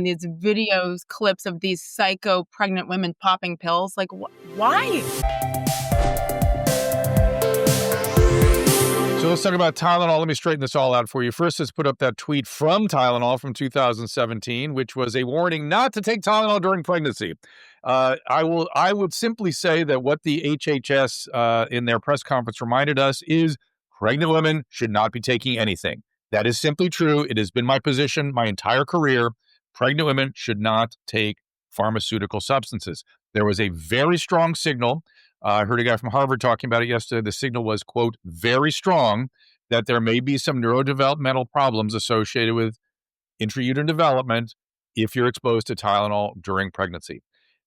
These videos, clips of these psycho pregnant women popping pills. Like, why? So let's talk about Tylenol. Let me straighten this all out for you. First, let's put up that tweet from Tylenol from 2017, which was a warning not to take Tylenol during pregnancy. I would simply say that what the HHS in their press conference reminded us is pregnant women should not be taking anything. That is simply true. It has been my position my entire career. Pregnant women should not take pharmaceutical substances. There was a very strong signal. I heard a guy from Harvard talking about it yesterday. The signal was, quote, very strong that there may be some neurodevelopmental problems associated with intrauterine development if you're exposed to Tylenol during pregnancy.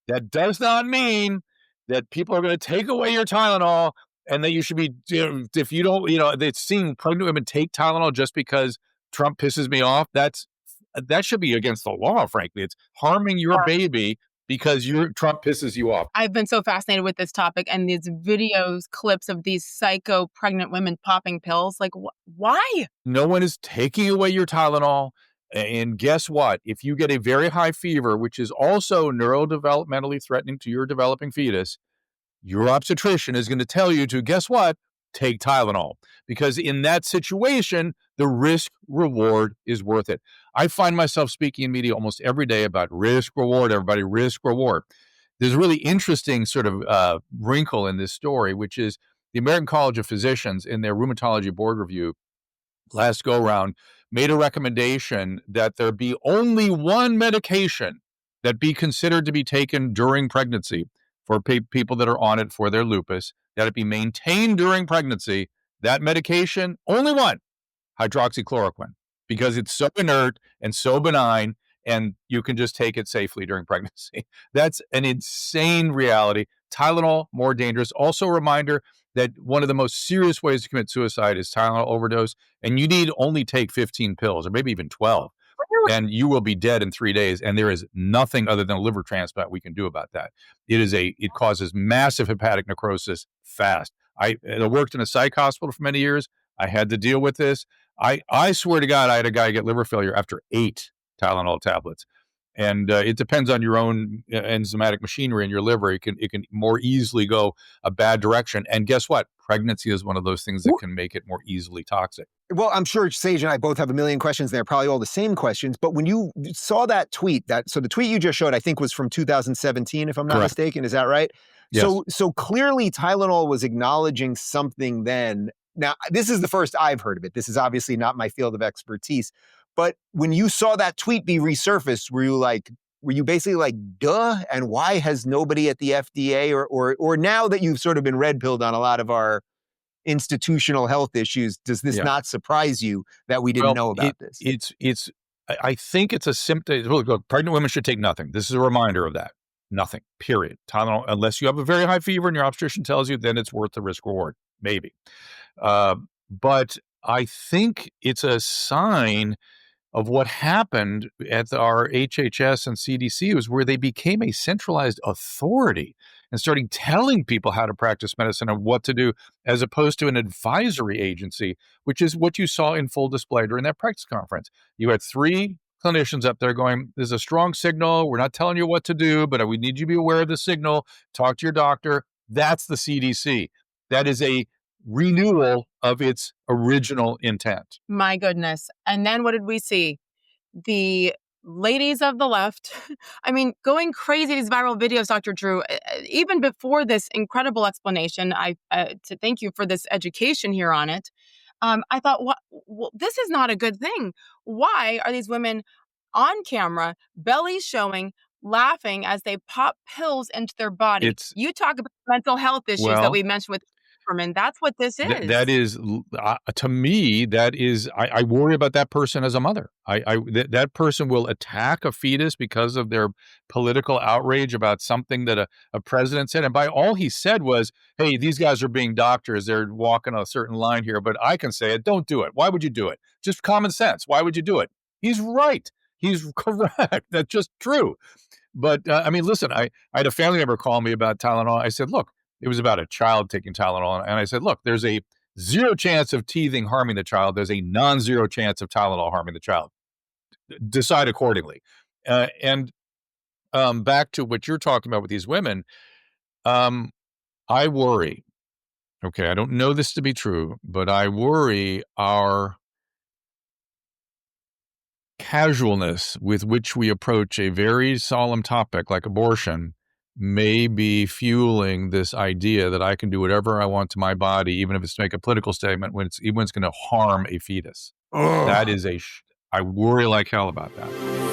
That does not mean that people are going to take away your Tylenol and that you should be, if you don't, they've seen pregnant women take Tylenol just because Trump pisses me off. That should be against the law, frankly. It's harming your baby because Trump pisses you off. I've been so fascinated with this topic and these videos, clips of these psycho pregnant women popping pills. Like, why? No one is taking away your Tylenol. And guess what? If you get a very high fever, which is also neurodevelopmentally threatening to your developing fetus, your obstetrician is going to tell you to, guess what? Take Tylenol. Because in that situation, the risk reward is worth it. I find myself speaking in media almost every day about risk reward, everybody, risk reward. There's a really interesting sort of wrinkle in this story, which is the American College of Physicians in their rheumatology board review last go round made a recommendation that there be only one medication that be considered to be taken during pregnancy for people that are on it for their lupus, that it be maintained during pregnancy. That medication, only one, hydroxychloroquine, because it's so inert and so benign, and you can just take it safely during pregnancy. That's an insane reality. Tylenol, more dangerous. Also a reminder that one of the most serious ways to commit suicide is Tylenol overdose, and you need only take 15 pills or maybe even 12, and you will be dead in 3 days, and there is nothing other than a liver transplant we can do about that. It causes massive hepatic necrosis fast. I worked in a psych hospital for many years. I had to deal with this. I swear to God, I had a guy get liver failure after 8 Tylenol tablets. And it depends on your own enzymatic machinery in your liver. It can more easily go a bad direction. And guess what? Pregnancy is one of those things that can make it more easily toxic. Well, I'm sure Sage and I both have a million questions. They're probably all the same questions. But when you saw that tweet, so the tweet you just showed, I think was from 2017, if I'm not mistaken. Is that right? Yes. So clearly Tylenol was acknowledging something then. Now, this is the first I've heard of it. This is obviously not my field of expertise. But when you saw that tweet be resurfaced, were you basically like, duh? And why has nobody at the FDA or now that you've sort of been red-pilled on a lot of our institutional health issues, does this not surprise you that we didn't know about this? I think it's a symptom. Look, pregnant women should take nothing. This is a reminder of that. Nothing, period. Tylenol, unless you have a very high fever and your obstetrician tells you, then it's worth the risk reward, maybe. But I think it's a sign of what happened at our HHS and CDC was where they became a centralized authority and started telling people how to practice medicine and what to do, as opposed to an advisory agency, which is what you saw in full display during that practice conference. You had 3 clinicians up there going, there's a strong signal. We're not telling you what to do, but we need you to be aware of the signal. Talk to your doctor. That's the CDC. That is a renewal of its original intent. My goodness. And then what did we see? The ladies of the left, I mean, going crazy, these viral videos, Dr. Drew, even before this incredible explanation, to thank you for this education here on it. I thought, well, this is not a good thing. Why are these women on camera, bellies showing, laughing as they pop pills into their body? You talk about mental health issues that we mentioned with and that's what this is. That is, to me, that is, I worry about that person as a mother. That person will attack a fetus because of their political outrage about something that a president said. And by all he said was, hey, these guys are being doctors. They're walking a certain line here, but I can say it. Don't do it. Why would you do it? Just common sense. Why would you do it? He's right. He's correct. That's just true. But I mean, listen, I had a family member call me about Tylenol. I said, look, it was about a child taking Tylenol. And I said, look, there's a 0 chance of teething harming the child. There's a non-zero chance of Tylenol harming the child. Decide accordingly. And back to what you're talking about with these women, I worry. Okay, I don't know this to be true, but I worry our casualness with which we approach a very solemn topic like abortion may be fueling this idea that I can do whatever I want to my body, even if it's to make a political statement even when it's going to harm a fetus. That Ugh. is I worry like hell about that.